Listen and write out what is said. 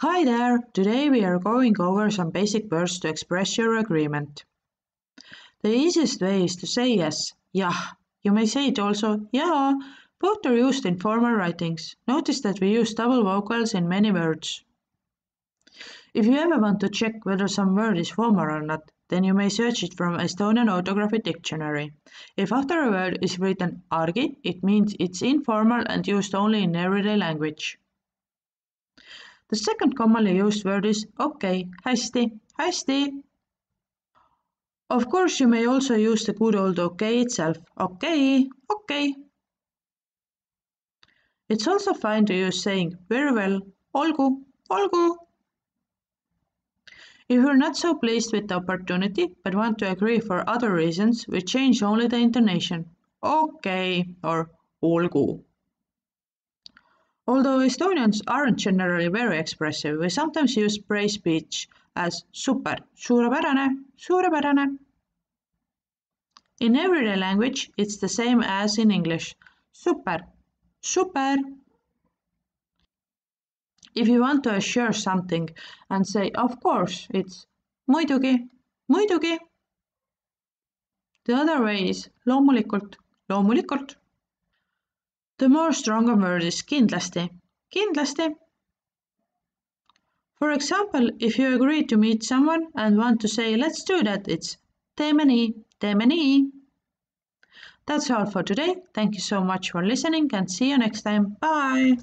Hi there! Today we are going over some basic words to express your agreement. The easiest way is to say yes, Jah. You may say it also, Jaa. Both are used in formal writings. Notice that we use double vowels in many words. If you ever want to check whether some word is formal or not, then you may search it from Estonian orthography dictionary. If after a word is written argi, it means it's informal and used only in everyday language. The second commonly used word is okay, hästi, hästi. Of course, you may also use the good old okay itself, okay, okay. It's also fine to use saying very well, olgu, olgu. If you're not so pleased with the opportunity but want to agree for other reasons, we change only the intonation, okay or olgu. Although Estonians aren't generally very expressive, we sometimes use praise speech as super, suurepärane, suurepärane. In everyday language, it's the same as in English, super, super. If you want to assure something and say of course, it's muidugi, muidugi. The other way is loomulikult, loomulikult. The more stronger word is kindlasti, kindlasti. For example, if you agree to meet someone and want to say let's do that, it's teeme nii, teeme nii. That's all for today. Thank you so much for listening and see you next time. Bye!